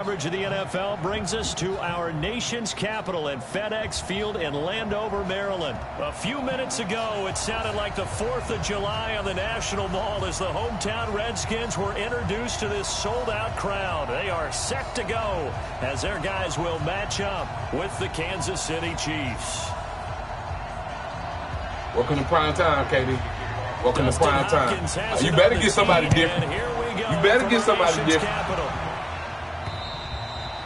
Coverage of the NFL brings us to our nation's capital at FedEx Field in Landover, Maryland. A few minutes ago, it sounded like the 4th of July on the National Mall as the hometown Redskins were introduced to this sold-out crowd. They are set to go as their guys will match up with the Kansas City Chiefs. Welcome to prime time, Katie. Welcome to prime time. You better get somebody different. You better get somebody different.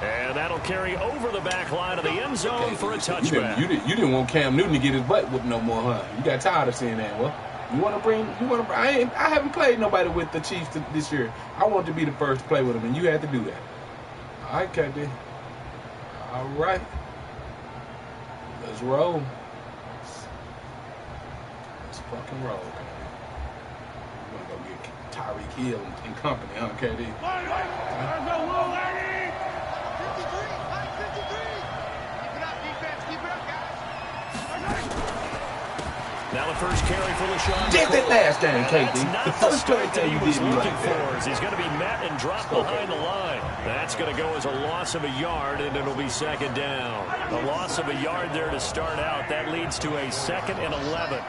And that'll carry over the back line of the end zone for a touchback. You didn't want Cam Newton to get his butt whooped no more, huh? You got tired of seeing that. Well, I haven't played nobody with the Chiefs this year. I wanted to be the first to play with them, and you had to do that. All right, KD. All right. Let's roll. Let's fucking roll, KD. We're going to go get Tyreek Hill and company, huh, KD? There's no rule, lady! Now the first carry for LaShawn. Did that last game, KD. The first play that he was looking for is he's going to be met and dropped behind the line. That's going to go as a loss of a yard, and it'll be second down. A loss of a yard there to start out. That leads to a 2nd and 11.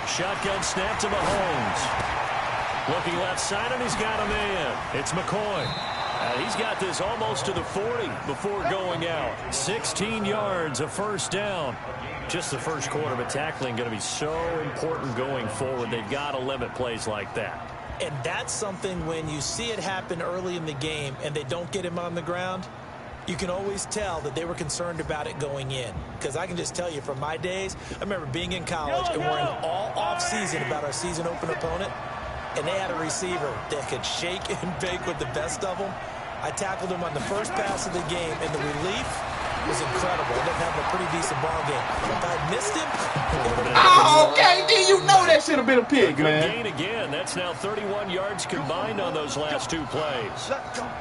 Shotgun snap to Mahomes. Looking left side, and he's got a man. It's McCoy. He's got this almost to the 40 before going out. 16 yards, a first down. Just the first quarter, but tackling going to be so important going forward. They've got to limit plays like that. And that's something when you see it happen early in the game and they don't get him on the ground, you can always tell that they were concerned about it going in. Because I can just tell you from my days, I remember being in college and worrying all off-season about our season open opponent. And they had a receiver that could shake and bake with the best of them. I tackled him on the first pass of the game, and the relief was incredible. I ended up having a pretty decent ball game. If I missed him, KD, you know that should have been a pick, man. Gain again. That's now 31 yards combined on those last 2 plays.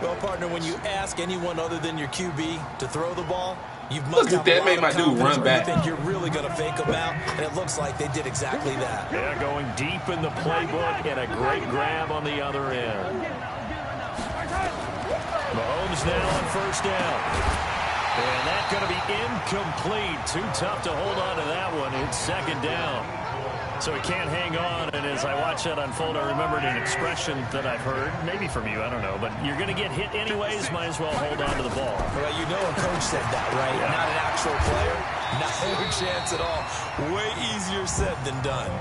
Well, partner, when you ask anyone other than your QB to throw the ball, you Look must at that, made my dude run back. You think you're really going to fake them out, and it looks like they did exactly that. Yeah, going deep in the playbook and a great grab on the other end. Mahomes now on first down. And that's going to be incomplete. Too tough to hold on to that one. It's second down. So he can't hang on. And as I watch that unfold, I remembered an expression that I've heard, maybe from you, I don't know. But you're going to get hit anyways, might as well hold on to the ball. Well, you know a coach said that, right? Yeah. Not an actual player. Not a chance at all. Way easier said than done.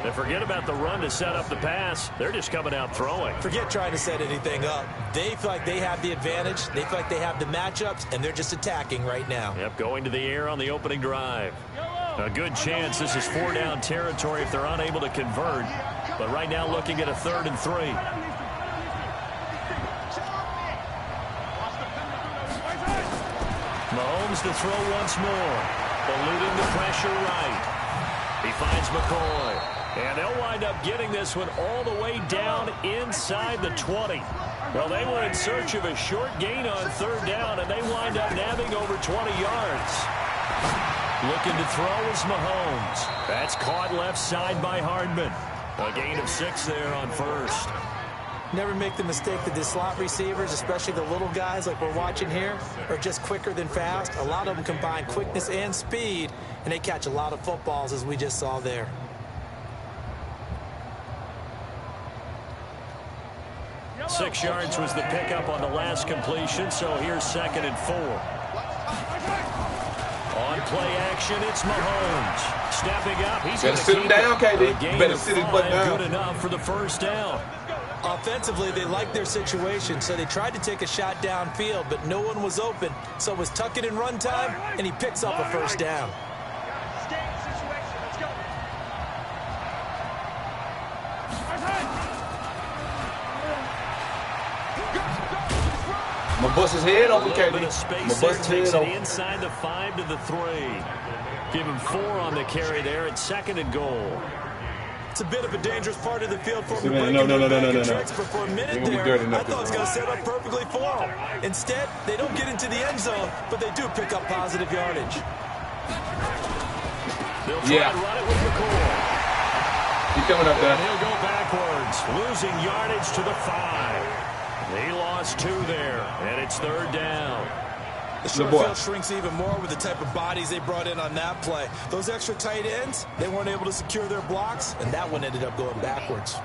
And forget about the run to set up the pass. They're just coming out throwing. Forget trying to set anything up. They feel like they have the advantage. They feel like they have the matchups, and they're just attacking right now. Yep, going to the air on the opening drive. A good chance this is 4-down territory if they're unable to convert. But right now looking at a 3rd and 3. Mahomes to throw once more. Eluding the pressure right. He finds McCoy. And they'll wind up getting this one all the way down inside the 20. Well, they were in search of a short gain on 3rd down, and they wind up nabbing over 20 yards. Looking to throw is Mahomes. That's caught left side by Hardman. A gain of 6 there on first. Never make the mistake that the slot receivers, especially the little guys like we're watching here, are just quicker than fast. A lot of them combine quickness and speed, and they catch a lot of footballs, as we just saw there. Six yards was the pickup on the last completion, so here's 2nd and 4. On play action, it's Mahomes. Stepping up. He's going to sit him down, KD. You better sit his butt down. Good enough for the first down. Offensively, they liked their situation, so they tried to take a shot downfield, but no one was open. So it was tuck it in run time, and he picks up a first down. I'm going to bust his head open, KD. I'm going to bust his head open. Inside the 5 to the 3. Give him 4 on the carry there at 2nd and goal. It's a bit of a dangerous part of the field for him to break no. tricks, but for a minute there, I thought it was going to set up perfectly for him. Instead, they don't get into the end zone, but they do pick up positive yardage. They'll try and run it with McCoy. He's coming up there. And he'll go backwards. yards, losing yardage to the 5. He lost 2 there, and it's 3rd down. The short field shrinks even more with the type of bodies they brought in on that play. Those extra tight ends, they weren't able to secure their blocks, and that one ended up going backwards.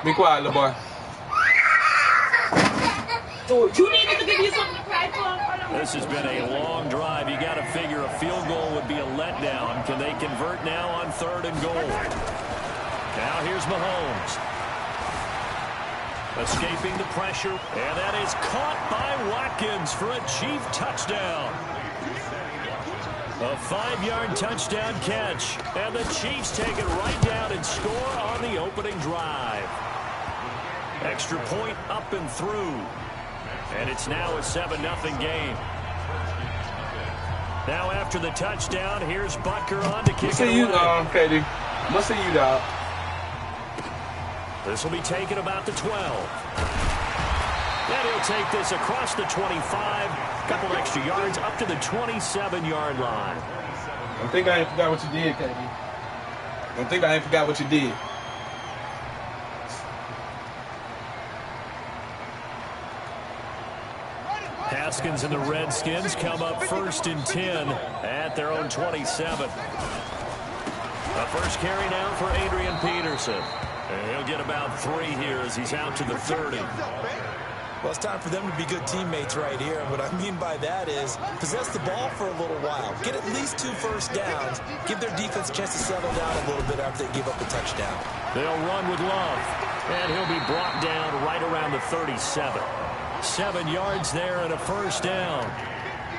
Be quiet, little boy. You needed to give you something to cry for. This has been a long drive. You got to figure a field goal would be a letdown. Can they convert now on 3rd and goal? Now here's Mahomes. Escaping the pressure, and that is caught by Watkins for a Chief touchdown. A 5-yard touchdown catch, and the Chiefs take it right down and score on the opening drive. Extra point up and through, and it's now a 7-0 game. Now after the touchdown, here's Butker on to kick it away. KD. We'll see you, dog. This will be taken about the 12. And he'll take this across the 25. Couple extra yards up to the 27-yard line. Don't think I ain't forgot what you did, KD. Don't think I ain't forgot what you did. Haskins and the Redskins come up 1st and 10 at their own 27. A first carry now for Adrian Peterson. And he'll get about 3 here as he's out to the 30. Well, it's time for them to be good teammates right here. And what I mean by that is possess the ball for a little while. Get at least 2 first downs. Give their defense a chance to settle down a little bit after they give up a touchdown. They'll run with Love. And he'll be brought down right around the 37. 7 yards there and a first down.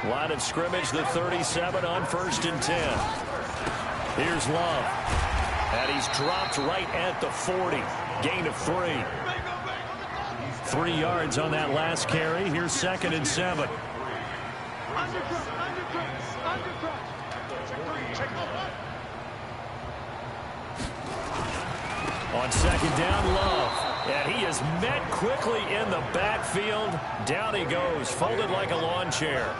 Line of scrimmage, the 37 on 1st and 10. Here's Love. And he's dropped right at the 40. Gain of 3. 3 yards on that last carry. Here's 2nd and 7. On 2nd down, Love. And he is met quickly in the backfield. Down he goes, folded like a lawn chair.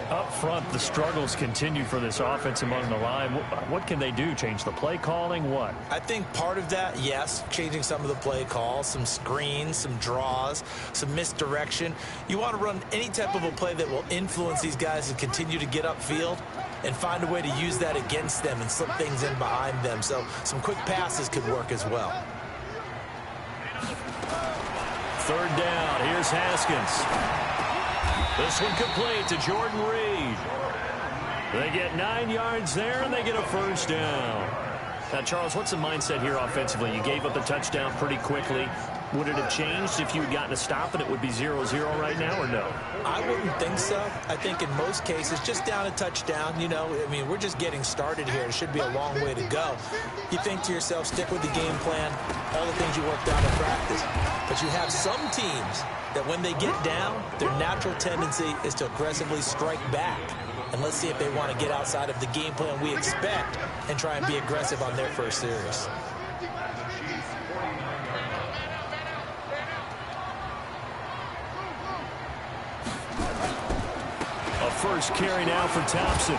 Up front, the struggles continue for this offense among the line. What can they do? Change the play calling? What? I think part of that, yes, changing some of the play calls, some screens, some draws, some misdirection. You want to run any type of a play that will influence these guys and continue to get upfield and find a way to use that against them and slip things in behind them. So some quick passes could work as well. 3rd down. Here's Haskins. This one complete to Jordan Reed. They get 9 yards there, and they get a first down. Now, Charles, what's the mindset here offensively? You gave up the touchdown pretty quickly. Would it have changed if you had gotten a stop and it would be 0-0 right now, or no? I wouldn't think so. I think in most cases, just down a touchdown, you know, I mean, we're just getting started here. It should be a long way to go. You think to yourself, stick with the game plan, all the things you worked out in practice. But you have some teams that when they get down, their natural tendency is to aggressively strike back. And let's see if they want to get outside of the game plan we expect and try and be aggressive on their first series. A first carry now for Thompson.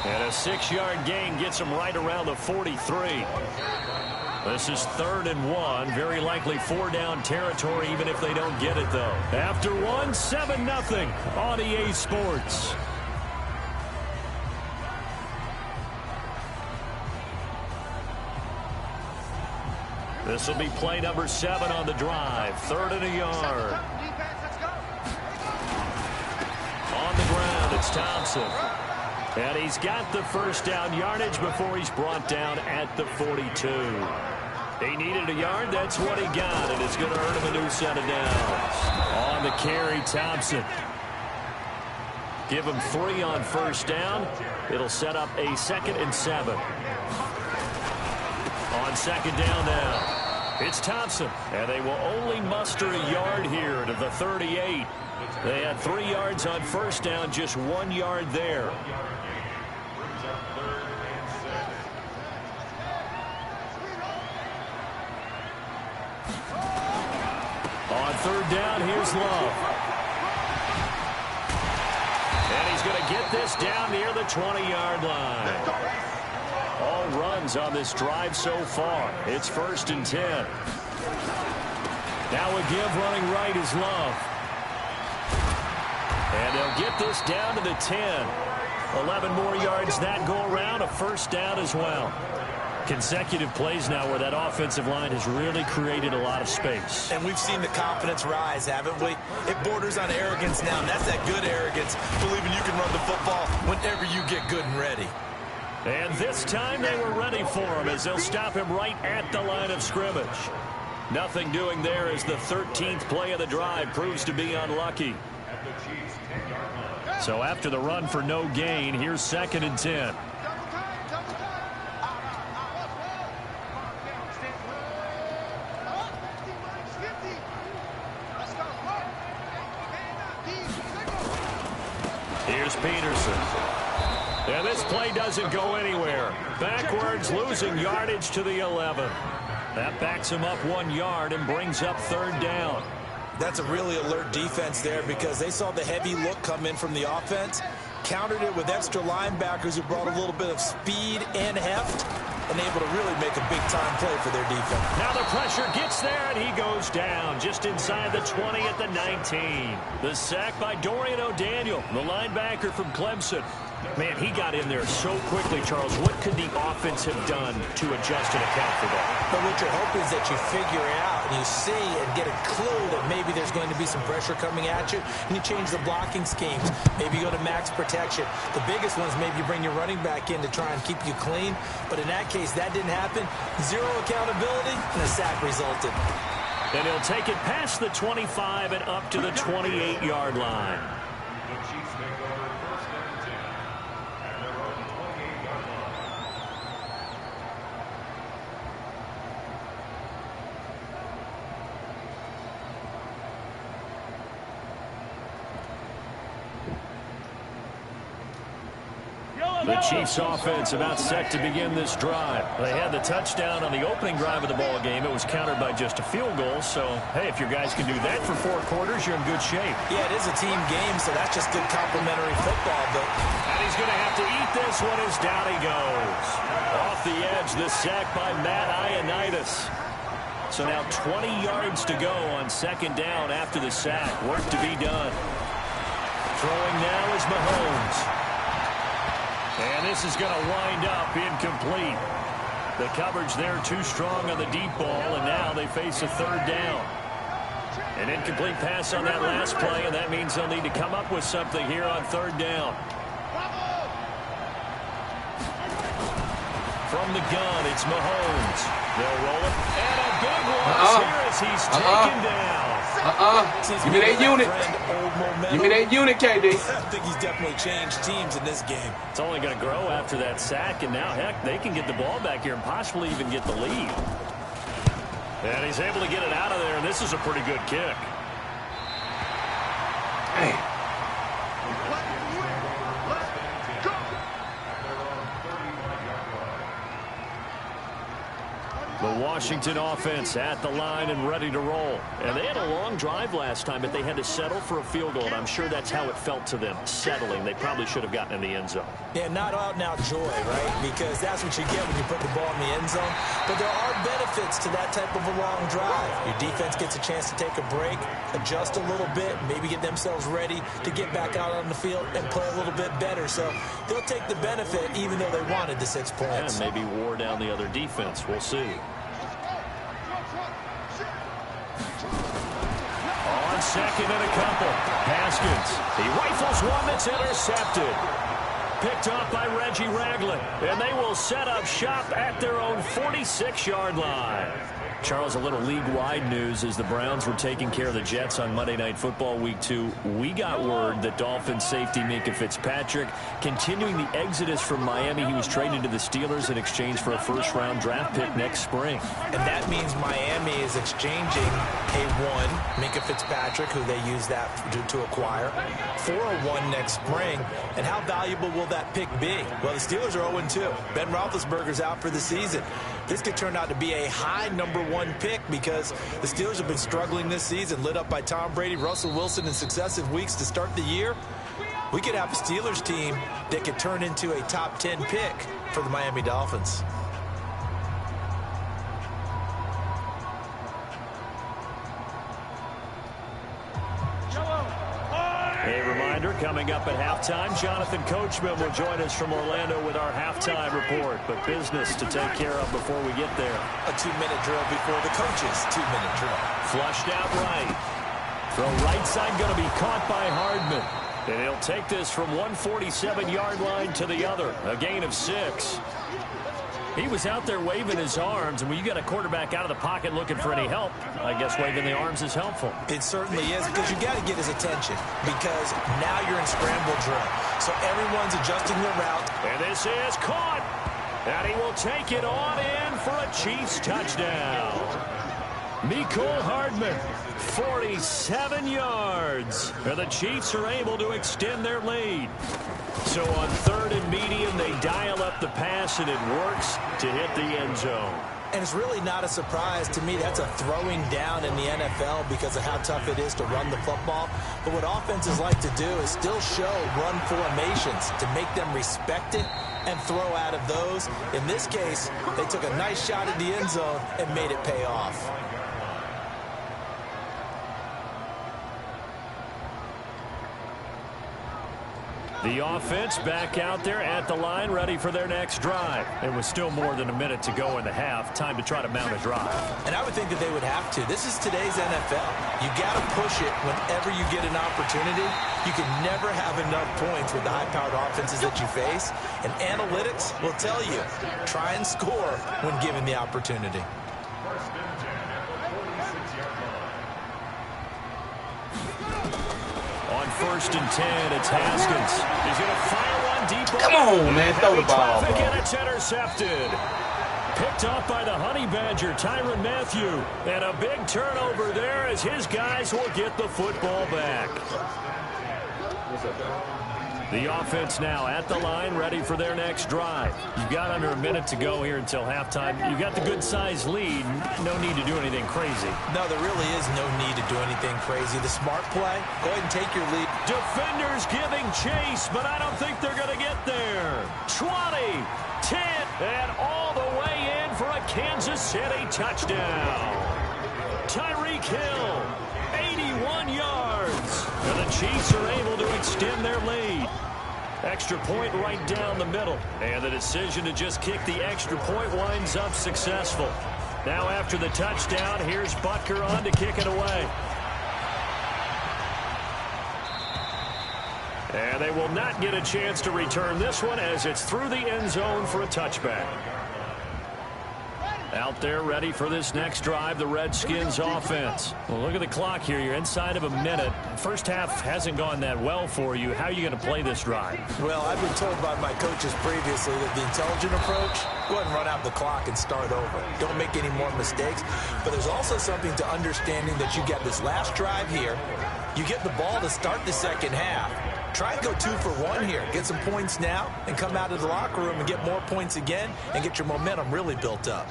And a 6-yard gain gets him right around the 43. This is 3rd and 1. Very likely 4-down territory, even if they don't get it, though. After 1, 7-0 on EA Sports. This will be play number 7 on the drive. 3rd and a yard. On the ground, it's Thompson. And he's got the first down yardage before he's brought down at the 42. He needed a yard. That's what he got, and it's going to earn him a new set of downs. On the carry, Thompson. Give him 3 on first down. It'll set up a 2nd and 7. On 2nd down now, it's Thompson. And they will only muster a yard here to the 38. They had 3 yards on first down, just 1 yard there. On 3rd down, here's Love. And he he's going to get this down near the 20-yard line. All runs on this drive so far. It's 1st and 10. Now a give running right is Love. And they'll get this down to the 10. 11 more yards that go around, a 1st down as well. Consecutive plays now where that offensive line has really created a lot of space. And we've seen the confidence rise, haven't we? It borders on arrogance now, and that's that good arrogance, believing you can run the football whenever you get good and ready. And this time they were ready for him as they'll stop him right at the line of scrimmage. Nothing doing there as the 13th play of the drive proves to be unlucky. So after the run for no gain, here's 2nd and 10. Here's Peterson. And this play doesn't go anywhere. Backwards, losing yardage to the 11. That backs him up 1 yard and brings up 3rd down. That's a really alert defense there because they saw the heavy look come in from the offense, countered it with extra linebackers who brought a little bit of speed and heft, and able to really make a big-time play for their defense. Now the pressure gets there, and he goes down just inside the 20 at the 19. The sack by Dorian O'Daniel, the linebacker from Clemson. Man, he got in there so quickly, Charles. What could the offense have done to adjust and account for that? But what you're hoping is that you figure it out and you see and get a clue that maybe there's going to be some pressure coming at you, and you change the blocking schemes. Maybe you go to max protection. The biggest ones, maybe you bring your running back in to try and keep you clean. But in that case, that didn't happen. Zero accountability, and a sack resulted. And he'll take it past the 25 and up to the 28-yard line. The Chiefs offense about set to begin this drive. They had the touchdown on the opening drive of the ball game. It was countered by just a field goal. So, hey, if your guys can do that for 4 quarters, you're in good shape. Yeah, it is a team game, so that's just good complementary football. And he's going to have to eat this one as down he goes. Off the edge, the sack by Matt Ioannidis. So now 20 yards to go on 2nd down after the sack. Work to be done. Throwing now is Mahomes. And this is going to wind up incomplete. The coverage there too strong on the deep ball, and now they face a 3rd down. An incomplete pass on that last play, and that means they'll need to come up with something here on 3rd down. From the gun, it's Mahomes. They'll roll it, and a big one here as he's taken down. Give me that unit. Give me that unit, KD. I think he's definitely changed teams in this game. It's only going to grow after that sack, and now, heck, they can get the ball back here and possibly even get the lead. And he's able to get it out of there, and this is a pretty good kick. Hey. The Washington offense at the line and ready to roll. And they had a long drive last time, but they had to settle for a field goal, and I'm sure that's how it felt to them, settling. They probably should have gotten in the end zone. Yeah, not out-and-out joy, right? Because that's what you get when you put the ball in the end zone. But there are benefits to that type of a long drive. Your defense gets a chance to take a break, adjust a little bit, maybe get themselves ready to get back out on the field and play a little bit better. So they'll take the benefit even though they wanted the 6 points. And maybe wore down the other defense. We'll see. On 2nd and a couple. Haskins. He rifles one that's intercepted. Picked off by Reggie Ragland. And they will set up shop at their own 46-yard line. Charles, a little league-wide news as the Browns were taking care of the Jets on Monday Night Football Week 2. We got word that Dolphins safety Minkah Fitzpatrick continuing the exodus from Miami. He was traded to the Steelers in exchange for a first-round draft pick next spring. And that means Miami is exchanging a 1, Minkah Fitzpatrick, who they used that to acquire, for a 1 next spring. And how valuable will that pick be? Well, the Steelers are 0-2. Ben Roethlisberger's out for the season. This could turn out to be a high number 1 pick because the Steelers have been struggling this season, lit up by Tom Brady, Russell Wilson in successive weeks to start the year. we could have a Steelers team that could turn into a top 10 pick for the Miami Dolphins. A reminder, coming up at halftime, Jonathan Coachman will join us from Orlando with our halftime report. But business to take care of before we get there. A 2-minute drill before the coach's 2-minute drill. Flushed out right. Throw right side going to be caught by Hardman. And he'll take this from 147-yard line to the other. A gain of 6. He was out there waving his arms, and when you got a quarterback out of the pocket looking for any help, I guess waving the arms is helpful. It certainly is, because you got to get his attention, because now you're in scramble drill. So everyone's adjusting their route. And this is caught. And he will take it on in for a Chiefs touchdown. Mecole Hardman, 47 yards. And the Chiefs are able to extend their lead. So on 3rd and medium, they dial up the pass, and it works to hit the end zone. And it's really not a surprise to me. That's a throwing down in the NFL because of how tough it is to run the football. But what offenses like to do is still show run formations to make them respect it and throw out of those. In this case, they took a nice shot at the end zone and made it pay off. The offense back out there at the line, ready for their next drive. It was still more than a minute to go in the half. Time to try to mount a drive. And I would think that they would have to. This is today's NFL. You got to push it whenever you get an opportunity. You can never have enough points with the high-powered offenses that you face. And analytics will tell you, try and score when given the opportunity. On 1st and 10, it's Haskins. He's going to fire one deep. Come on, man. Throw the ball. And it's intercepted. Picked off by the Honey Badger, Tyrann Mathieu. And a big turnover there as his guys will get the football back. What's up, guys? The offense now at the line, ready for their next drive. You've got under a minute to go here until halftime. You've got the good-sized lead. No need to do anything crazy. No, there really is no need to do anything crazy. The smart play, go ahead and take your lead. Defenders giving chase, but I don't think they're going to get there. 20, 10, and all the way in for a Kansas City touchdown. Tyreek Hill, 81 yards. And the Chiefs are able to extend their lead. Extra point right down the middle. And the decision to just kick the extra point winds up successful. Now after the touchdown, here's Butker on to kick it away. And they will not get a chance to return this one as it's through the end zone for a touchback. Out there ready for this next drive, the Redskins offense. Well, look at the clock here. You're inside of a minute. First half hasn't gone that well for you. How are you going to play this drive? Well, I've been told by my coaches previously that the intelligent approach, go ahead and run out the clock and start over. Don't make any more mistakes. But there's also something to understanding that you get this last drive here. You get the ball to start the second half. Try and go 2 for 1 here. Get some points now and come out of the locker room and get more points again and get your momentum really built up.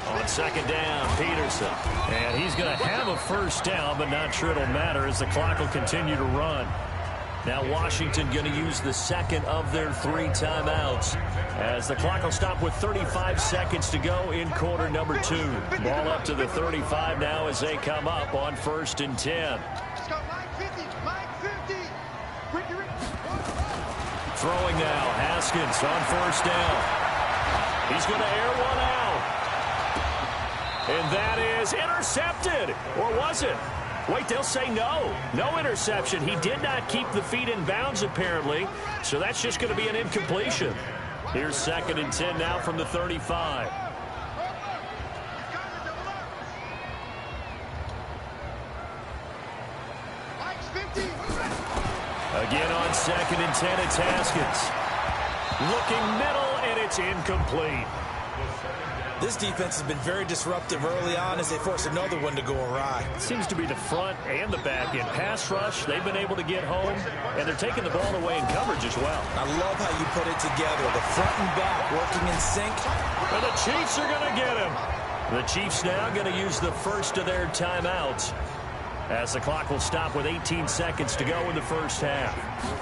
On second down, Peterson. And he's going to have a first down, but not sure it'll matter as the clock will continue to run. Now Washington going to use the second of their 3 timeouts as the clock will stop with 35 seconds to go in quarter number 2. Ball up to the 35 now as they come up on 1st and 10. Throwing now, Haskins on 1st down. He's going to air one out. And that is intercepted. Or was it? Wait, they'll say no. No interception. He did not keep the feet in bounds, apparently. So that's just going to be an incompletion. Here's 2nd and 10 now from the 35. Again on 2nd and 10, it's Haskins. Looking middle, and it's incomplete. This defense has been very disruptive early on as they force another one to go awry. Seems to be the front and the back end. Pass rush, they've been able to get home, and they're taking the ball away in coverage as well. I love how you put it together. The front and back working in sync. And the Chiefs are going to get him. The Chiefs now going to use the first of their timeouts. as the clock will stop with 18 seconds to go in the first half.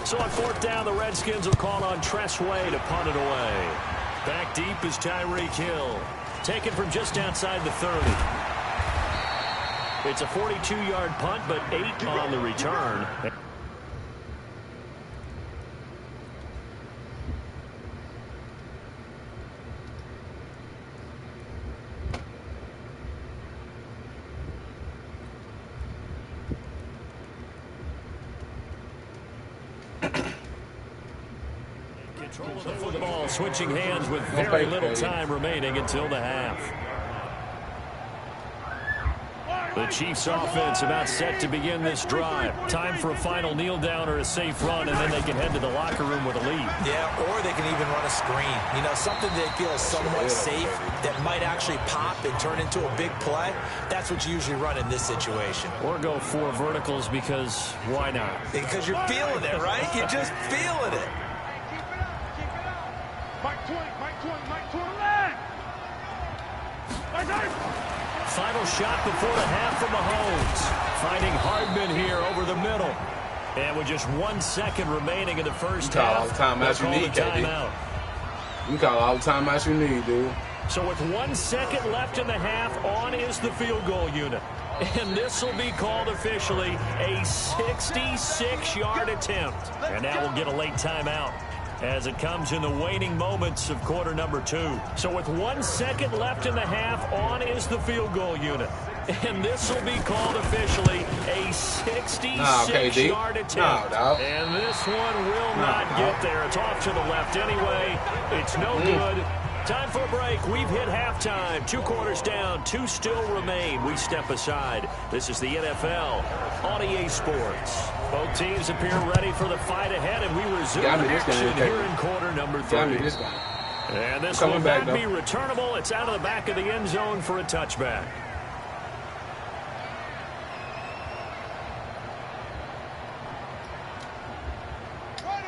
So on fourth down, the Redskins will call on Tressway to punt it away. Back deep is Tyreek Hill, taken from just outside the 30. It's a 42-yard punt, but 8 on the return. Control of the football, switching hands with very little time remaining until the half. The Chiefs offense about set to begin this drive. Time for a final kneel down or a safe run, and then they can head to the locker room with a lead. Yeah, or they can even run a screen. You know, something they feel somewhat safe that might actually pop and turn into a big play. That's what you usually run in this situation. Or go 4 verticals because why not? Because you're feeling it, right? You're just feeling it. Final shot before the half from Mahomes. Finding Hardman here over the middle. And with just 1 second remaining in the first half, all the timeouts you need, KD. You call all the timeouts you need, dude. So with 1 second left in the half, on is the field goal unit. And this will be called officially a 66-yard attempt. And now we'll get a late timeout as it comes in the waning moments of quarter number 2. So with 1 second left in the half, on is the field goal unit. And this will be called officially a 66-yard attempt. And this one will not get there. It's off to the left anyway. It's no good. Time for a break. We've hit halftime. 2 quarters down. 2 still remain. We step aside. This is the NFL on EA Sports. Both teams appear ready for the fight ahead, and we resume action here in quarter number 3. And this will not be returnable. It's out of the back of the end zone for a touchback.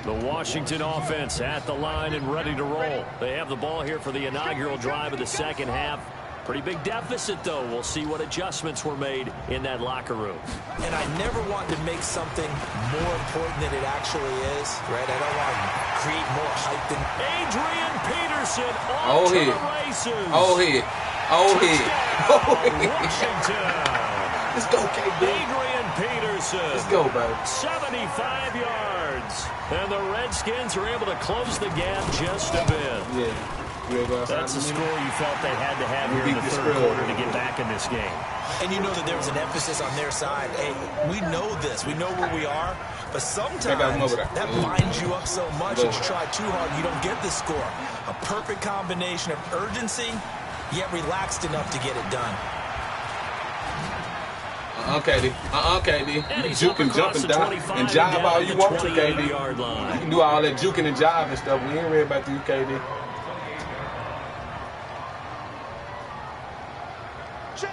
The Washington offense at the line and ready to roll. They have the ball here for the inaugural drive of the second half. Pretty big deficit, though. We'll see what adjustments were made in that locker room. And I never want to make something more important than it actually is, right? I don't want to create more hype than... Adrian Peterson off to the races. Washington. Let's go, KD. Adrian Peterson. Let's go, bro. 75 yards. And the Redskins are able to close the gap just a bit. Yeah. That's the score you felt they had to have here in the third quarter to get back in this game. And you know that there was an emphasis on their side. Hey, we know this. We know where we are. But sometimes that binds you up so much that you try too hard and you don't get the score. A perfect combination of urgency, yet relaxed enough to get it done. KD. You juke and jump and dive and jive all you want to, KD. You can do all that juking and jive and stuff. We ain't worried about you, KD.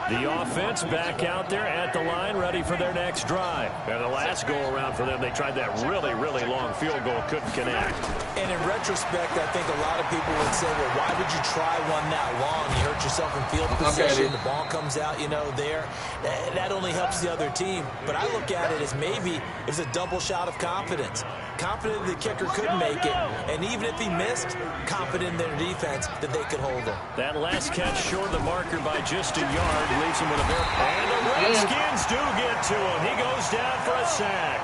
The offense back out there at the line, ready for their next drive. And the last go-around for them, they tried that really, really long field goal, couldn't connect. And in retrospect, I think a lot of people would say, well, why would you try one that long? You hurt yourself in field position. The ball comes out, you know, there. That only helps the other team. But I look at it as maybe it's a double shot of confidence. Confident the kicker could make it, and even if he missed, confident in their defense that they could hold him. That last catch short of the marker by just a yard leaves him with a very... And the Redskins do get to him. He goes down for a sack.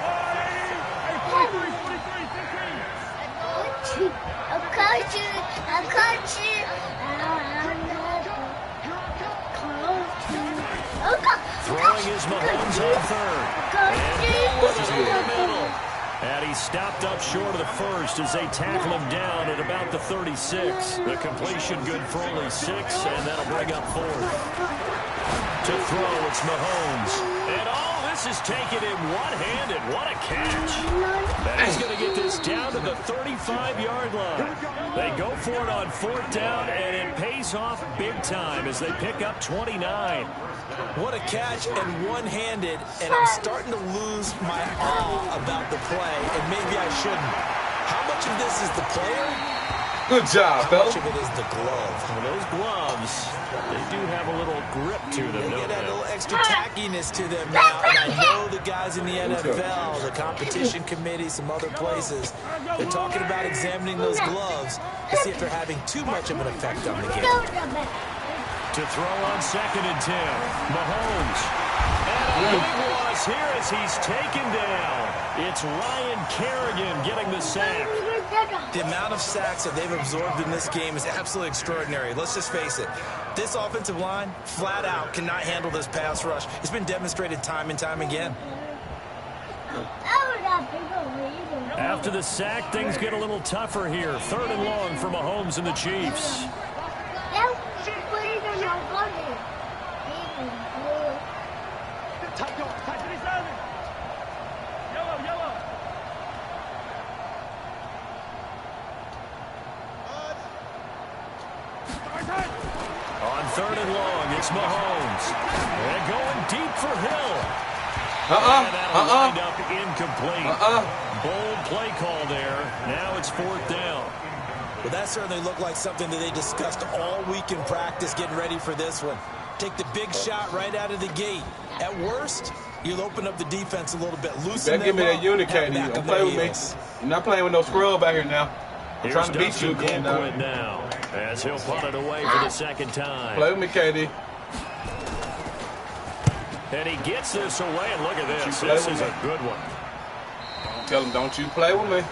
Throwing his Mahomes on third. And over the middle. And he stopped up short of the first as they tackle him down at about the 36. The completion good for only 6, and that'll bring up 4th. To throw, it's Mahomes. And all this is taken in one-handed. What a catch. And he's going to get this down to the 35-yard line. They go for it on 4th down, and it pays off big time as they pick up 29. What a catch and one-handed, and I'm starting to lose my awe about the play, and maybe I shouldn't. How much of this is the player? Good job, How fella. much of it is the glove? Well, those gloves, they do have a little grip to them, They don't get that they? little extra tackiness to them now, and I know the guys in the NFL, the competition committee, some other places, they're talking about examining those gloves to see if they're having too much of an effect on the game. To throw on 2nd and 10, Mahomes. And a big loss here as he's taken down. It's Ryan Kerrigan getting the sack. The amount of sacks that they've absorbed in this game is absolutely extraordinary. Let's just face it. This offensive line, flat out, cannot handle this pass rush. It's been demonstrated time and time again. After the sack, things get a little tougher here. 3rd and long for Mahomes and the Chiefs. On 3rd and long, it's Mahomes. And going deep for Hill. And that'll wind up incomplete. Bold play call there. Now it's 4th down. Well, that certainly looked like something that they discussed all week in practice getting ready for this one. Take the big shot right out of the gate. At worst, you'll open up the defense a little bit. Loosen them Give me that up, unit, have KD. back Don't on play their with me. heels. You're not playing with no scrub back here now. I'm Here's trying to beat Dustin you again, dog. Colquitt now as he'll punt it away for the 2nd time. Play with me, KD. And he gets this away, and look at this. Play This with is me. a good one. Tell him, don't you play with me.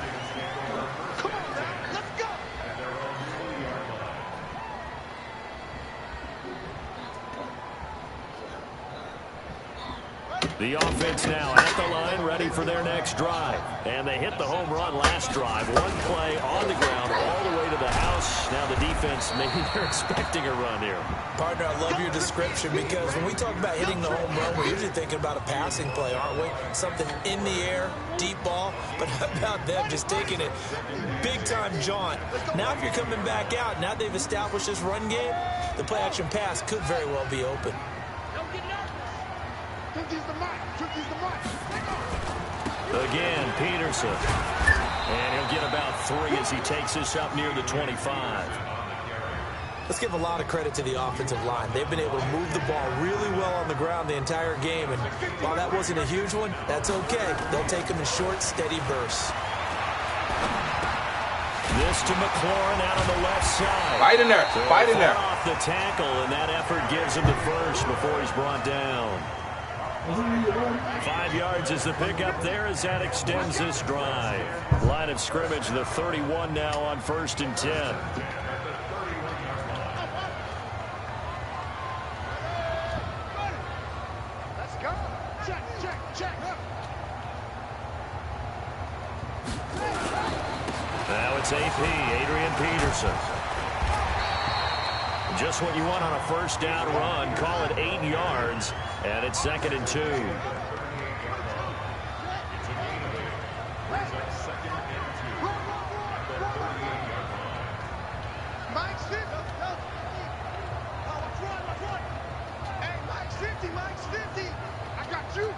The offense now at the line, ready for their next drive. And they hit the home run last drive. One play on the ground all the way to the house. Now the defense, maybe they're expecting a run here. Partner, I love your description because when we talk about hitting the home run, we're usually thinking about a passing play, aren't we? Something in the air, deep ball. But how about them just taking it big-time jaunt? Now if you're coming back out, now they've established this run game, the play-action pass could very well be open. Again, Peterson. And he'll get about 3 as he takes this up near the 25. Let's give a lot of credit to the offensive line. They've been able to move the ball really well on the ground the entire game. And while that wasn't a huge one, that's okay. They'll take them in short, steady bursts. This to McLaurin out on the left side. Fight in there. Fight in there. Off the tackle, and that effort gives him the first before he's brought down. 5 yards is the pickup there as that extends this drive. Line of scrimmage, the 31 now on 1st and 10. Let's go. Check, check, check. Now it's AP, Adrian Peterson. Just what you want on a 1st down run. Call it 8 yards, and it's 2nd and 2. Mike's 50. Let's run. Hey, Mike's 50. Mike's 50. I got you.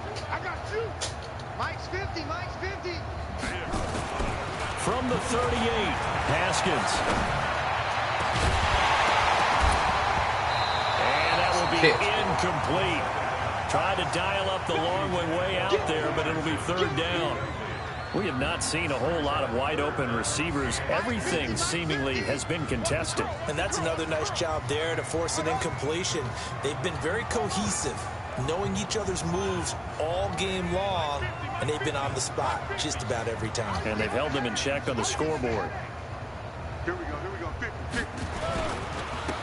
Mike's 50. Mike's 50. From the 38, Haskins. And that will be incomplete. Tried to dial up the long way out there, but it'll be 3rd down. We have not seen a whole lot of wide-open receivers. Everything seemingly has been contested. And that's another nice job there to force an incompletion. They've been very cohesive, knowing each other's moves all game long, and they've been on the spot just about every time. And they've held them in check on the scoreboard. Here we go. 50.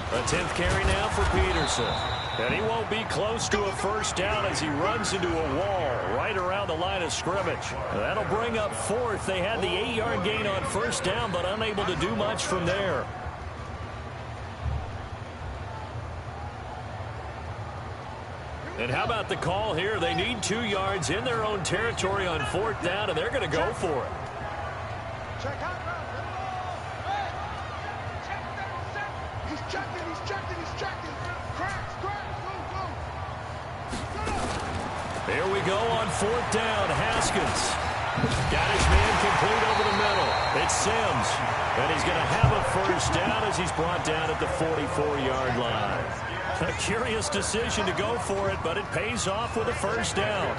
A 10th carry now for Peterson. And he won't be close to a 1st down as he runs into a wall right around the line of scrimmage. That'll bring up 4th. They had the 8-yard gain on 1st down, but unable to do much from there. And how about the call here? They need 2 yards in their own territory on 4th down, and they're going to go for it. Check out. He's checking. Cracks. Go. Here we go on 4th down. Haskins got his man complete over the middle. It's Sims. And he's going to have a first down as he's brought down at the 44-yard line. A curious decision to go for it, but it pays off with a first down.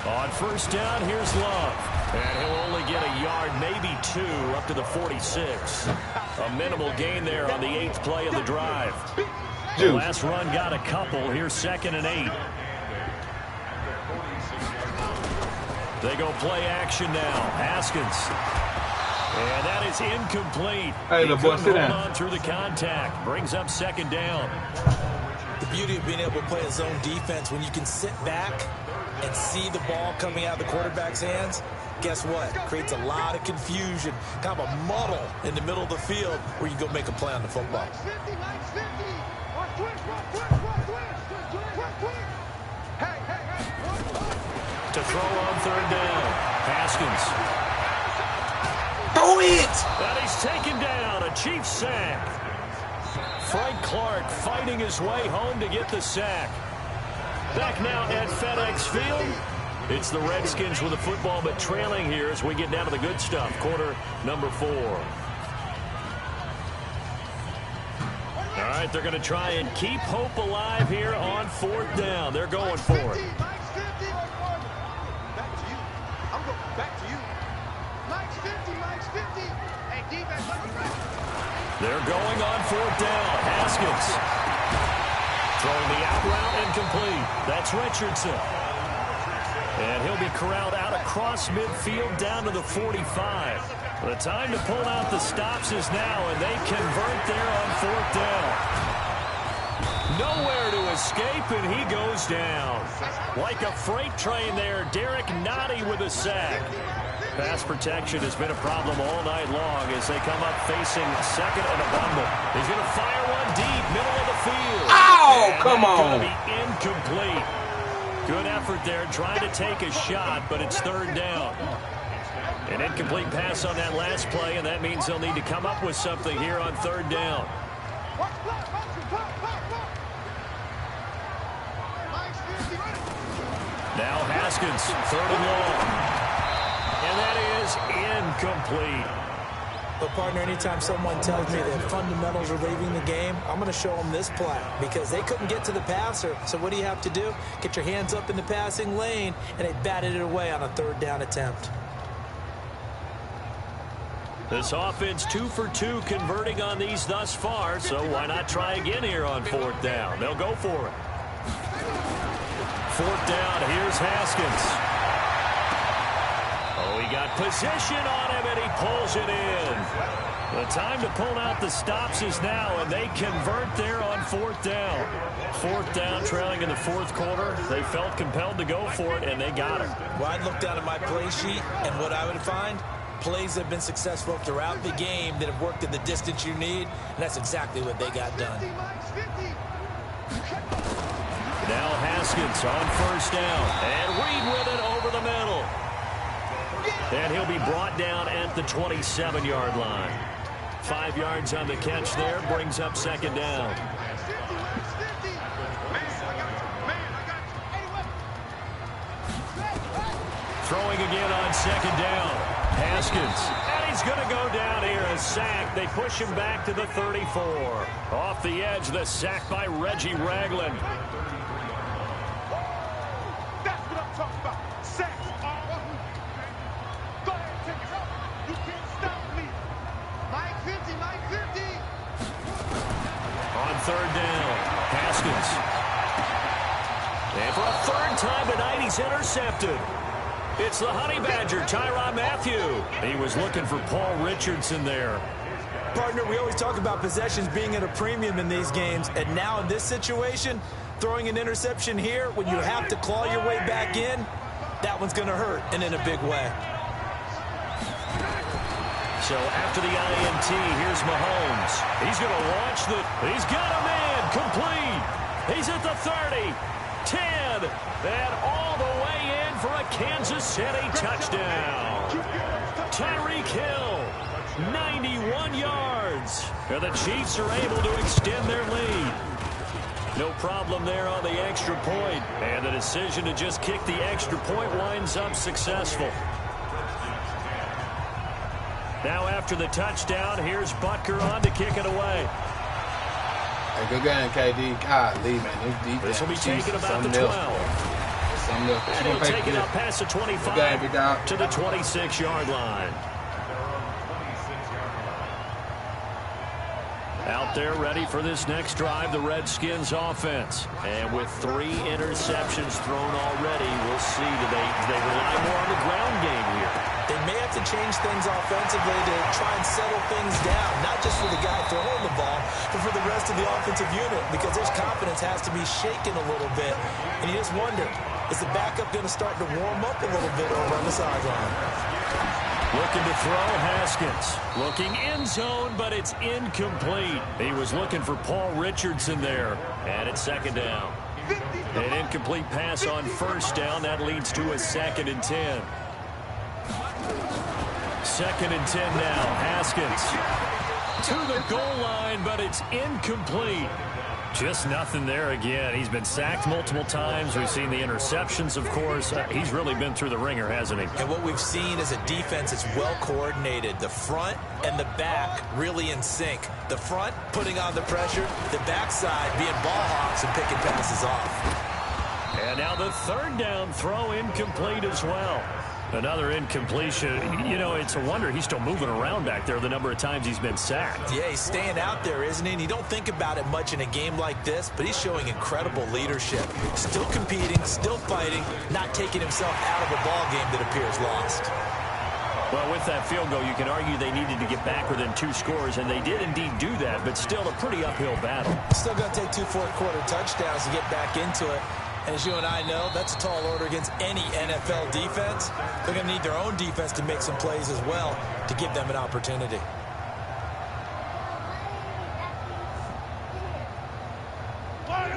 On first down, here's Love. And he'll only get a yard, maybe two, up to the 46. A minimal gain there on the 8th play of the drive. The last run got a couple. Here's 2nd and 8. They go play action now. Haskins. And that is incomplete. Hey, the boy, sit down. On through the contact. Brings up 2nd down. The beauty of being able to play a zone defense when you can sit back and see the ball coming out of the quarterback's hands, guess what? Creates a lot of confusion, kind of a muddle in the middle of the field where you go make a play on the football. To throw on 3rd down. Haskins. Throw it! And he's taken down. A Chiefs sack. Frank Clark fighting his way home to get the sack. Back now at FedEx Field. It's the Redskins with the football, but trailing here as we get down to the good stuff. Quarter number 4. All right, they're going to try and keep hope alive here on 4th down. They're going for it. They're going on 4th down. Haskins throwing the out route incomplete. That's Richardson. And he'll be corralled out across midfield down to the 45. The time to pull out the stops is now, and they convert there on 4th down. Nowhere to escape, and he goes down. Like a freight train there, Derek Nottie with a sack. Pass protection has been a problem all night long as they come up facing 2nd and a bundle. He's going to fire one deep, middle of the field. Oh, and come on. Going to be incomplete. Good effort there, trying to take a shot, but it's 3rd down. An incomplete pass on that last play, and that means they'll need to come up with something here on 3rd down. Now Haskins, 3rd and long. And that is incomplete. But, partner, anytime someone tells me that fundamentals are leaving the game, I'm going to show them this play because they couldn't get to the passer. So what do you have to do? Get your hands up in the passing lane, and they batted it away on a 3rd down attempt. This offense 2 for 2 converting on these thus far, so why not try again here on 4th down? They'll go for it. 4th down, here's Haskins. Oh, he got position on him, and he pulls it in. The time to pull out the stops is now, and they convert there on 4th down. 4th down, trailing in the 4th quarter. They felt compelled to go for it, and they got it. Well, I'd look down at my play sheet, and what I would find, plays have been successful throughout the game that have worked at the distance you need, and that's exactly what they got done. Now Haskins on 1st down, and Reed with it over the middle. And he'll be brought down at the 27-yard line. 5 yards on the catch there, brings up 2nd down. Throwing again on 2nd down. Haskins, and he's going to go down here, a sack. They push him back to the 34. Off the edge, the sack by Reggie Ragland. That's what I'm talking about. Sacks. Go ahead, take it out. You can't stop me. Mike 50, Mike 50. On 3rd down, Haskins. And for a 3rd time tonight, he's intercepted. It's the Honey Badger, Tyrann Mathieu. He was looking for Paul Richardson there. Partner, we always talk about possessions being at a premium in these games, and now in this situation, throwing an interception here when you have to claw your way back in, that one's going to hurt, and in a big way. So after the INT, here's Mahomes. He's going to launch he's got a man, complete. He's at the 30, 10, and all the way in for a Kansas City touchdown. Tyreek Hill, 91 yards. And the Chiefs are able to extend their lead. No problem there on the extra point. And the decision to just kick the extra point winds up successful. Now after the touchdown, here's Butker on to kick it away. Hey, good game, KD. Golly, man. This will be taken about the 12. And he'll take it up past the 25 to the 26-yard line. Out there ready for this next drive, the Redskins offense. And with 3 interceptions thrown already, we'll see. Do they rely more on the ground game here? They may have to change things offensively to try and settle things down, not just for the guy throwing the ball, but for the rest of the offensive unit, because his confidence has to be shaken a little bit. And you just wonder, is the backup going to start to warm up a little bit over on the sideline? Looking to throw, Haskins. Looking end zone, but it's incomplete. He was looking for Paul Richardson there. And it's second down. An incomplete pass on first down. That leads to a 2nd and 10. 2nd and 10 now. Haskins to the goal line, but it's incomplete. Just nothing there again. He's been sacked multiple times. We've seen the interceptions, of course. He's really been through the ringer, hasn't he? And what we've seen is a defense that's well coordinated. The front and the back really in sync. The front putting on the pressure, the backside being ball hawks and picking passes off. And now the 3rd down throw incomplete as well. Another incompletion. You know, it's a wonder he's still moving around back there the number of times he's been sacked. Yeah, he's staying out there, isn't he? And you don't think about it much in a game like this, but he's showing incredible leadership. Still competing, still fighting, not taking himself out of a ball game that appears lost. Well, with that field goal, you can argue they needed to get back within 2 scores, and they did indeed do that, but still a pretty uphill battle. Still going to take 2 fourth-quarter touchdowns to get back into it. As you and I know, that's a tall order against any NFL defense. They're going to need their own defense to make some plays as well to give them an opportunity.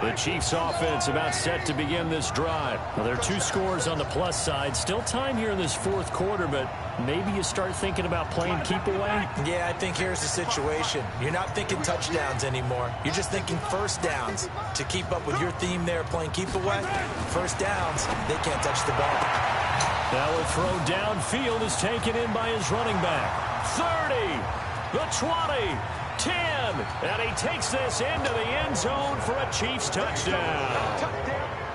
The Chiefs offense about set to begin this drive. Well, there are 2 scores on the plus side. Still time here in this 4th quarter, but maybe you start thinking about playing keep away? Yeah, I think here's the situation. You're not thinking touchdowns anymore. You're just thinking first downs. To keep up with your theme there, playing keep away, first downs, they can't touch the ball. Now a throw downfield is taken in by his running back. 30, the 20, 10, and he takes this into the end zone for a Chiefs touchdown.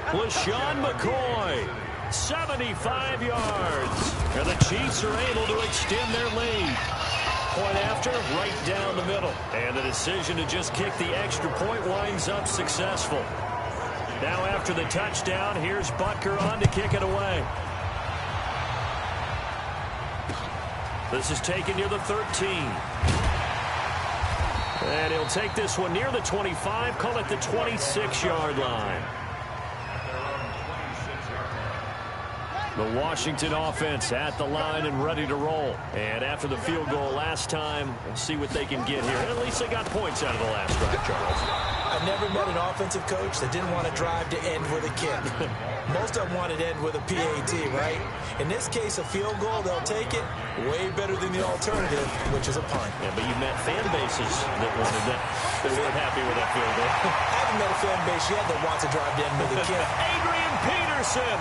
LaShawn McCoy, 75 yards. And the Chiefs are able to extend their lead. Point after, right down the middle. And the decision to just kick the extra point winds up successful. Now after the touchdown, here's Butker on to kick it away. This is taken near the 13. And he'll take this one near the 25, call it the 26-yard line. The Washington offense at the line and ready to roll. And after the field goal last time, we'll see what they can get here. At least they got points out of the last drive, Charles. I've never met an offensive coach that didn't want to drive to end with a kick. Most of them wanted to end with a PAT, right? In this case, a field goal, they'll take it. Way better than the alternative, which is a punt. Yeah, but you've met fan bases that wanted that. They weren't happy with that field goal. I haven't met a fan base yet that wants to drive to end with a kick. Adrian Peterson.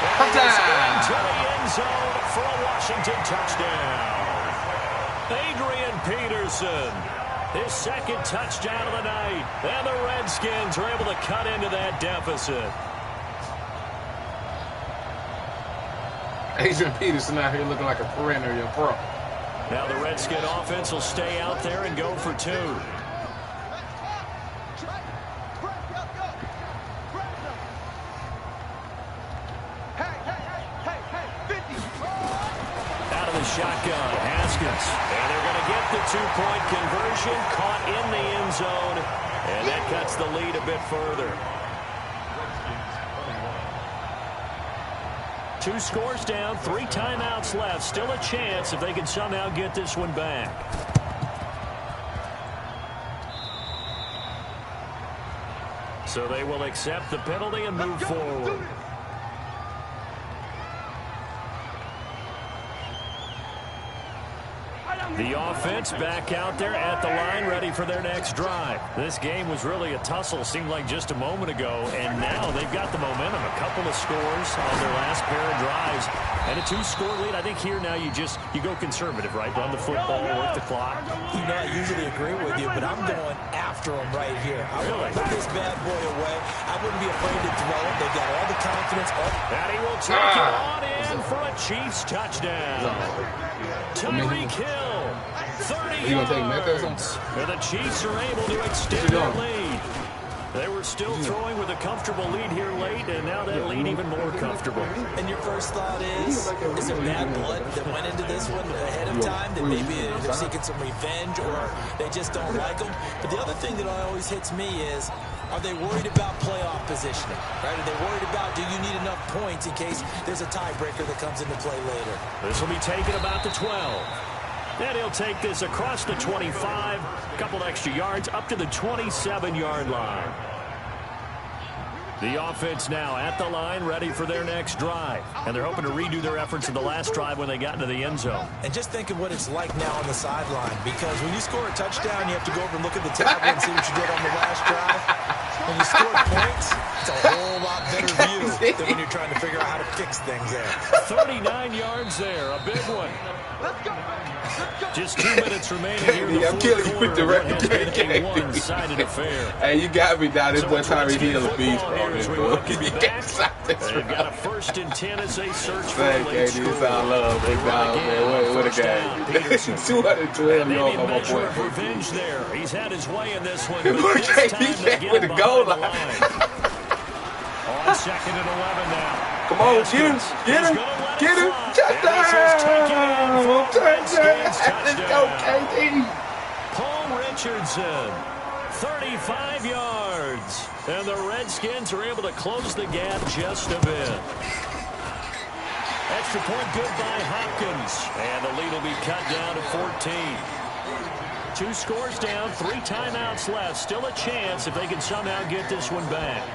And he's into the end zone for a Washington touchdown. Adrian Peterson, his 2nd touchdown of the night. And the Redskins are able to cut into that deficit. Adrian Peterson out here looking like a perennial pro. Now the Redskin offense will stay out there and go for 2. Out of the shotgun, Haskins. And they're going to get the 2-point conversion, caught in the end zone. And that cuts the lead a bit further. 2 scores down, 3 timeouts left. Still a chance if they can somehow get this one back. So they will accept the penalty and move forward. The offense back out there at the line, ready for their next drive. This game was really a tussle, seemed like just a moment ago, and now they've got the momentum. A couple of scores on their last pair of drives, and a 2-score lead. I think here now you go conservative, right? Run the football, work the clock. You know, I usually agree with you, but I'm going after him right here. I want to put this bad boy away. I wouldn't be afraid to throw it. They've got all the confidence. And he will take it on in for a Chiefs touchdown. Tyreek Hill, 30 yards. And the Chiefs are able to extend their lead. They were still throwing with a comfortable lead here late, and now that lead even more comfortable. And your first thought is there bad blood that went into this one ahead of time, that maybe they're seeking some revenge or they just don't like them? But the other thing that always hits me is, are they worried about playoff positioning? Right? Are they worried about, do you need enough points in case there's a tiebreaker that comes into play later? This will be taken about the 12. And he'll take this across the 25, a couple extra yards, up to the 27-yard line. The offense now at the line, ready for their next drive. And they're hoping to redo their efforts in the last drive when they got into the end zone. And just think of what it's like now on the sideline, because when you score a touchdown, you have to go over and look at the tablet and see what you did on the last drive. When you score points, it's a whole lot better view than when you're trying to figure out how to fix things there. 39 yards there, a big one. Let's go. Just 2 minutes remaining here in the I'm killing you with the fourth quarter. What has been a one-sided affair. Hey, you got me down. This boy Tyreek Hill a beast, Football here as we bro. welcome you back. They've got a 1st and 10 as they search for a late score. It's all love, big dog, man. What a game. 212 Maybe yards a on my measure of point. revenge there. He's had his way in this one, but Look this at time he they came get with him the goal behind the line. line. On 2nd and 11 now. Come on, get him, get him, get him. Touchdown! Touchdown! Let's go, KD. Paul Richardson, 35 yards. And the Redskins are able to close the gap just a bit. Extra point good by Hopkins. And the lead will be cut down to 14. 2 scores down, 3 timeouts left. Still a chance if they can somehow get this one back.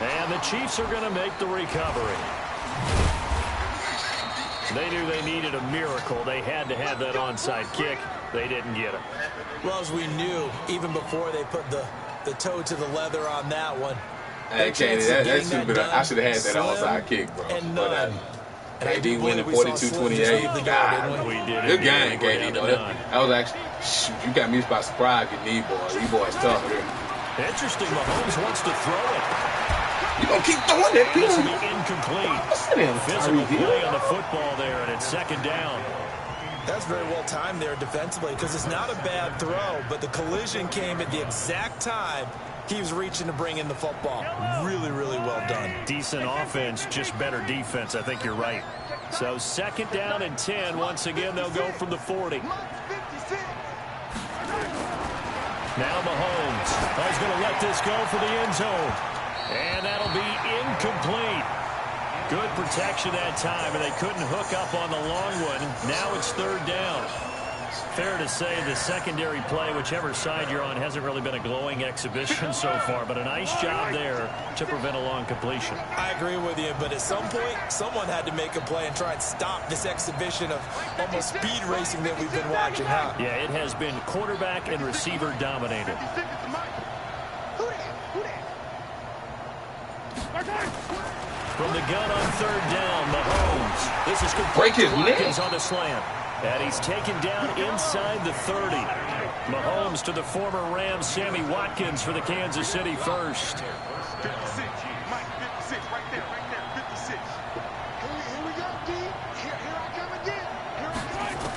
And the Chiefs are going to make the recovery. They knew they needed a miracle. They had to have that onside kick. They didn't get it. Well, as we knew, even before they put the toe to the leather on that one. Hey, Katie, that should have been. I should have had that onside kick, bro. And none. KD winning 42-28. God, we did. Good game, KD. That was actually, shoot, you got me by surprise, you boys. You boys tough here. Interesting. Mahomes wants to throw it. You gonna keep throwing that? This will be incomplete. Physical play on the football there, and it's 2nd down. That's very well timed there defensively, because it's not a bad throw, but the collision came at the exact time he was reaching to bring in the football. Really, really well done. Decent offense, just better defense. I think you're right. So 2nd down and 10. Once again, they'll go from the 40. Now Mahomes. He's going to let this go for the end zone. And that'll be incomplete. Good protection that time, and they couldn't hook up on the long one. Now it's 3rd down. Fair to say the secondary play, whichever side you're on, hasn't really been a glowing exhibition so far, but a nice job there to prevent a long completion. I agree with you, but at some point, someone had to make a play and try and stop this exhibition of almost speed racing that we've been watching, huh? Yeah, it has been quarterback and receiver dominated. From the gun on 3rd down, Mahomes. This is complete to Watkins on the slant. And he's taken down inside the 30. Mahomes to the former Rams, Sammy Watkins for the Kansas City first. 56, Mike, 56, right there, 56. Here we go, D. Here I come again. Here I come.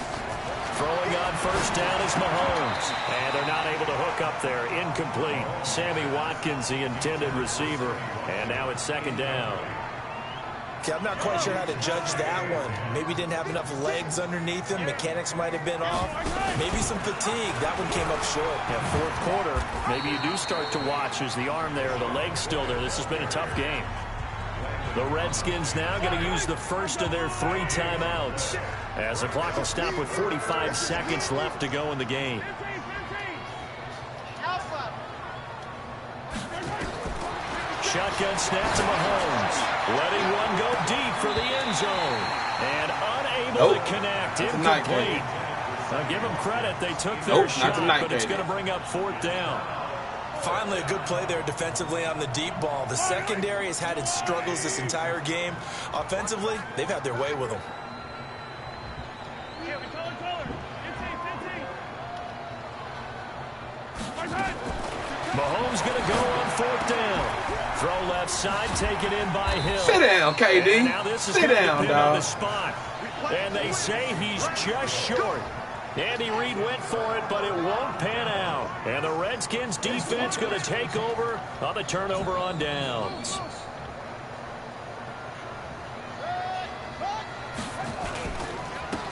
Throwing on 1st down is Mahomes. And they're not able to hook up there. Incomplete. Sammy Watkins, the intended receiver. And now it's 2nd down. Okay, I'm not quite sure how to judge that one. Maybe didn't have enough legs underneath him. Mechanics might have been off. Maybe some fatigue. That one came up short. Yeah, 4th quarter, maybe you do start to watch as the arm there, the leg's still there. This has been a tough game. The Redskins now going to use the first of their 3 timeouts as the clock will stop with 45 seconds left to go in the game. Shotgun snap to Mahomes. Letting one go deep for the end zone. And unable unable to connect. Not tonight, Incomplete. Give them credit. They took their shot, but it's going to bring up 4th down. Finally, a good play there defensively on the deep ball. The secondary has had its struggles this entire game. Offensively, they've had their way with them. Mahomes going to go on 4th down. Throw left side, taken in by Hill. Sit down, KD. And now this is Sit down, dog. On the spot. And they say he's just short. Andy Reid went for it, but it won't pan out. And the Redskins defense going to take over on the turnover on downs.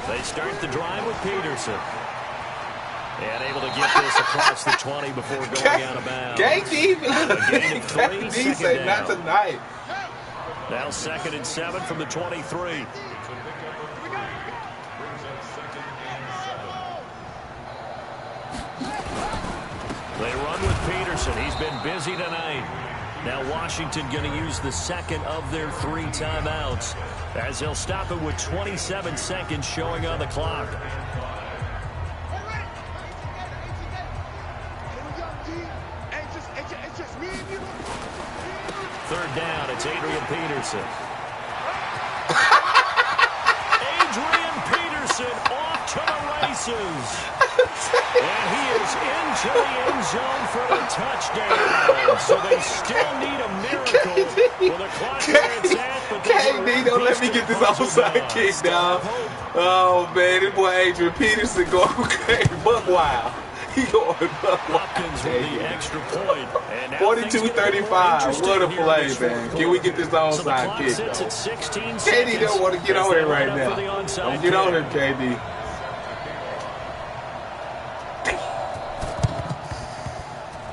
They start the drive with Peterson. And able to get this across the 20 before going out of bounds. KD say down. not tonight. Now 2nd and 7 from the 23. They run with Peterson. He's been busy tonight. Now Washington going to use the 2nd of their 3 timeouts as they'll stop it with 27 seconds showing on the clock. Third down, it's Adrian Peterson. Adrian Peterson off to the races. And he is into the end zone for the touchdown. So they still need a miracle with a clock where it's at. But KD, don't let me get this onside kick down. Oh, man, this boy Adrian Peterson going crazy. Buck wild. He going Hopkins with the extra point. 42-35. What a play, man. Can we get this onside kick? KD don't want to get on it right now. Don't get on it, KD.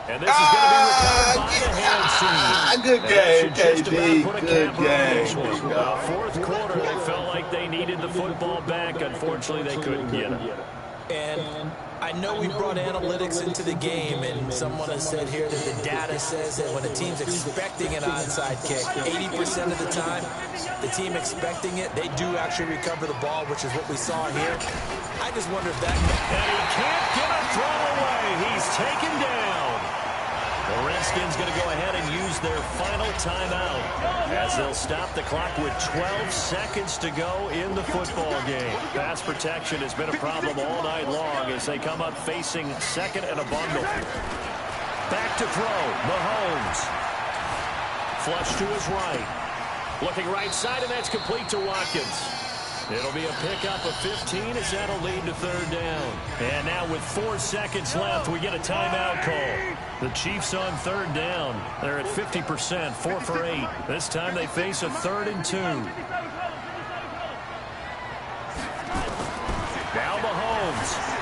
And this is going to be recovered by the hand team. Good game, KD. Good game. 4th quarter, they felt like they needed the football back. Unfortunately, they couldn't get it. And I know we brought analytics into the game, and someone has said here that the data says that when a team's expecting an onside kick, 80% of the time, the team expecting it, they do actually recover the ball, which is what we saw here. I just wonder if that... And he can't get a throw away. He's taken down. The Redskins going to go ahead and use their final timeout as they'll stop the clock with 12 seconds to go in the football game. Pass protection has been a problem all night long as they come up facing 2nd and a bundle. Back to throw. Mahomes. Flush to his right. Looking right side, and that's complete to Watkins. It'll be a pickup of 15 as that'll lead to 3rd down. And now with 4 seconds left, we get a timeout call. The Chiefs on 3rd down. They're at 50%, 4 for 8. This time they face a 3rd and 2. Now Mahomes.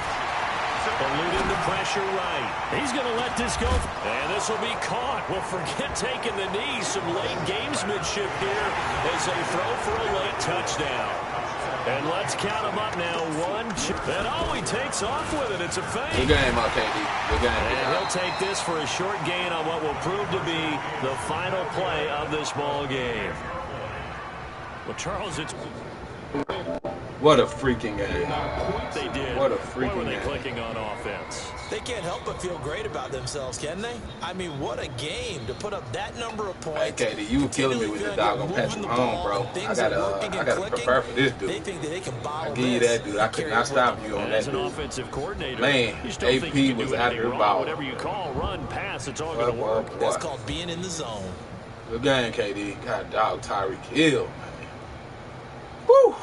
Eluding the pressure right. He's going to let this go. And this will be caught. Well, forget taking the knee. Some late gamesmanship here as they throw for a late touchdown. And let's count them up now. 1, 2. And he takes off with it. It's a fake. Good game, KD. Good game. And he'll take this for a short gain on what will prove to be the final play of this ball game. Well, Charles, it's... What a freaking game. They did. What a freaking Why were they game. clicking on offense? They can't help but feel great about themselves, can they? I mean, what a game to put up that number of points. Hey, KD, you were killing me with the doggone Patrick Mahomes, bro. I gotta prepare for this dude. They think that they can bottle I give you that, dude. I could not stop you on that, As an dude. offensive coordinator, Man, you still think you AP can was do out anything here wrong. balling. Whatever you call, run, pass, it's all going to work. That's called being in the zone. Good game, KD. God, dog, Tyreek Hill, man. Woo!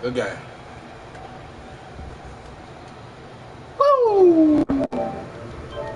Good game.